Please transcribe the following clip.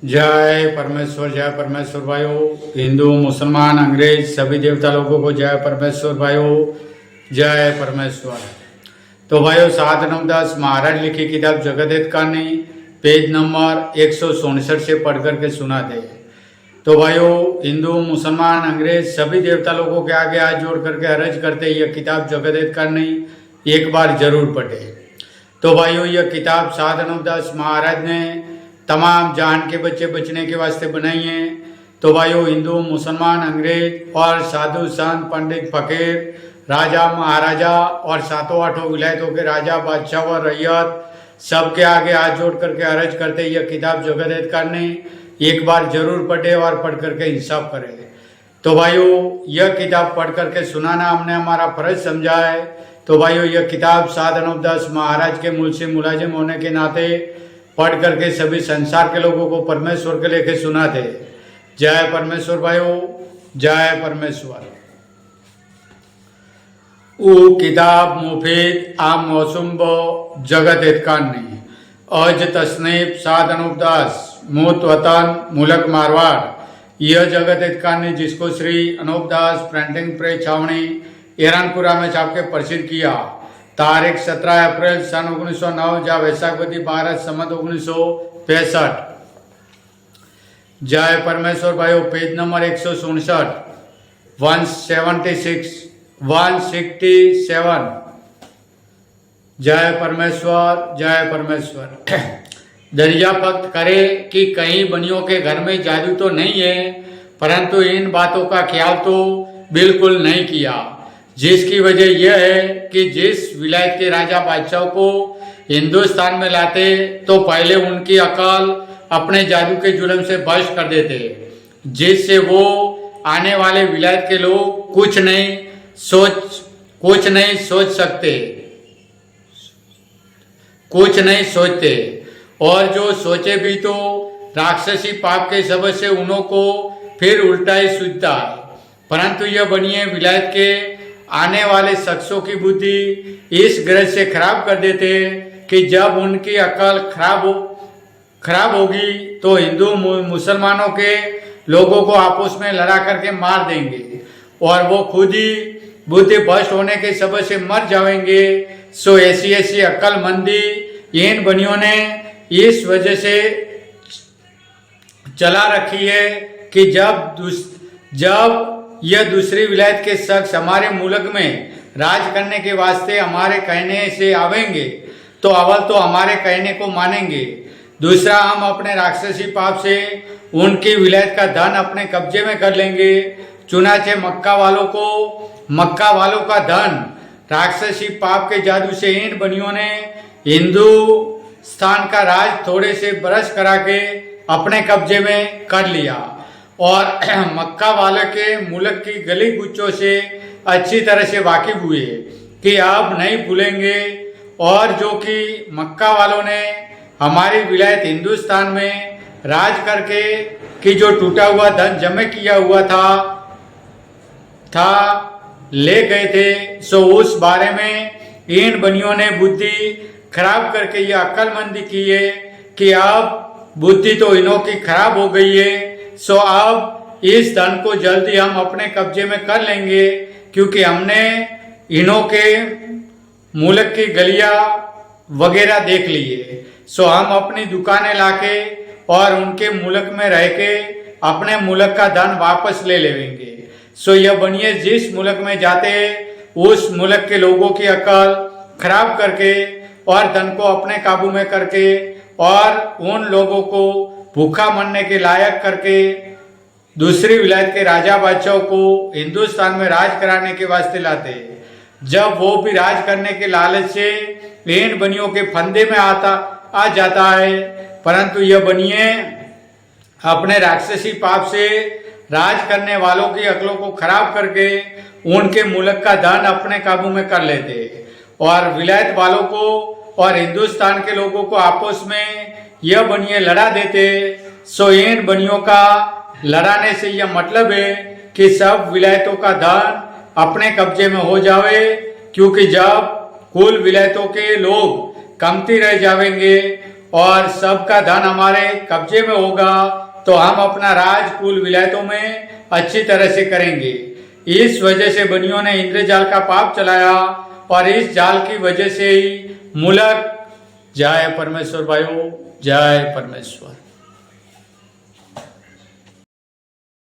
जय परमेश्वर भाइयों। हिंदू मुसलमान अंग्रेज सभी देवता लोगों को जय परमेश्वर भाइयों, जय परमेश्वर। तो भाइयों 7 महाराज लिखी किताब जगत हित कहानी पेज नंबर 167 से पढ़ करके सुना दे। तो भाइयों हिंदू मुसलमान अंग्रेज सभी देवता लोगों के आगे हाथ जोड़ करके अर्ज करते यह किताब जगत हित कहानी एक बार जरूर पढ़े। तो भाइयों यह किताब 7 महाराज ने तमाम जान के बच्चे बचने के वास्ते बनाई हैं। तो भाइयों हिंदू मुसलमान अंग्रेज और साधु संत पंडित फकीर राजा महाराजा और सातों आठों विलायतों के राजा बादशाह व रैयत सबके आगे हाथ जोड़ करके अर्ज करते यह किताब जगत हित करने एक बार जरूर पढ़े और पढ़ करके इंसाफ करे। तो भाइयों यह किताब पढ़ करके सुनाना हमने हमारा फर्ज समझा है। तो भाइयों यह किताब 7 महाराज के मूल से मुलाजिम होने के नाते पढ़ करके सभी संसार के लोगों को परमेश्वर के लेके सुनाते। जय परमेश्वर भाइयों, जय परमेश्वर। ऊ किताब मुफीद आम मौसुम जगत हित कहानी अज तसनीफ 7 मूत वतन मुलक मारवाड़। यह जगत हित कहानी जिसको श्री अनूप दास प्रिंटिंग प्रेस छावनी एरानपुरा में छाप के प्रसिद्ध किया तारीख 17 अप्रैल सन 1909 जा वैशाखवती 12 संवत 1965। जय परमेश्वर भाइयों पेज नंबर 167 167। जय परमेश्वर, जय परमेश्वर। दरियापक्त करे कि कहीं बनियों के घर में जादू तो नहीं है, परंतु इन बातों का ख्याल तो बिल्कुल नहीं किया, जिसकी वजह यह है कि जिस विलायत के राजा बादशाह को हिंदुस्तान में लाते तो पहले उनकी अकल अपने जादू के जुल्म से बश कर देते, जिससे वो आने वाले विलायत के लोग कुछ नहीं सोचते और जो सोचे भी तो राक्षसी पाप के सबब से उन्हों को फिर उल्टा ही सूझता है। परंतु यह बनिए विलायत के आने वाले शख्सों की बुद्धि इस ग्रह से खराब कर देते कि जब उनकी अकल खराब होगी तो हिंदू मुसलमानों के लोगों को आपस में लड़ा करके मार देंगे और वो खुद ही बुद्धि भ्रष्ट होने के सबब से मर जाएंगे। सो ऐसी अक्लमंदी इन बनियों ने इस वजह से चला रखी है कि जब यह दूसरी विलायत के शख्स हमारे मुल्क में राज करने के वास्ते हमारे कहने से आवेंगे तो अव्वल तो हमारे कहने को मानेंगे, दूसरा हम अपने राक्षसी पाप से उनकी विलायत का धन अपने कब्जे में कर लेंगे। चुनाचे मक्का वालों का धन राक्षसी पाप के जादू से इन बनियों ने हिंदुस्तान का राज थोड़े से बरस करा के अपने कब्जे में कर लिया और मक्का वाले के मुल्क की गली गुच्चों से अच्छी तरह से वाकिफ हुए कि अब नहीं भूलेंगे, और जो कि मक्का वालों ने हमारी विलायत हिंदुस्तान में राज करके कि जो टूटा हुआ धन जमा किया हुआ था ले गए थे, सो उस बारे में इन बनियों ने बुद्धि खराब करके यह अक्लमंदी की है कि अब बुद्धि तो इन्हों की खराब हो गई है, सो अब इस धन को जल्दी हम अपने कब्जे में कर लेंगे, क्योंकि हमने इन्हों के मुल्क की गलियां वगैरह देख ली है। सो हम अपनी दुकानें लाके और उनके मुल्क में रह के अपने मुल्क का धन वापस ले लेंगे। सो यह बनिए जिस मुल्क में जाते हैं उस मुल्क के लोगों की अकल खराब करके और धन को अपने काबू में करके और उन लोगों को भूखा मरने के लायक करके दूसरी विलायत के राजा बादशाह को हिंदुस्तान में राज कराने के वास्ते लाते। जब वो भी राज करने के लालच से इन बनियों के फंदे में आ जाता है, परंतु यह बनिए अपने राक्षसी पाप से राज करने वालों की अकलों को खराब करके उनके मुल्क का धन अपने काबू में कर लेते और विलायत वालों को और हिंदुस्तान के लोगों को आपस में यह बनिए लड़ा देते। सो इन बनियों का लड़ाने से यह मतलब है कि सब विलायतों का धन अपने कब्जे में हो जावे, क्योंकि जब कुल विलायतों के लोग कमती रह जाएंगे और सबका धन हमारे कब्जे में होगा तो हम अपना राज कुल विलायतों में अच्छी तरह से करेंगे। इस वजह से बनियों ने इंद्रजाल का पाप चलाया और इस जाल की वजह से ही मुलक। जय परमेश्वर भाइयों, जय परमेश्वर।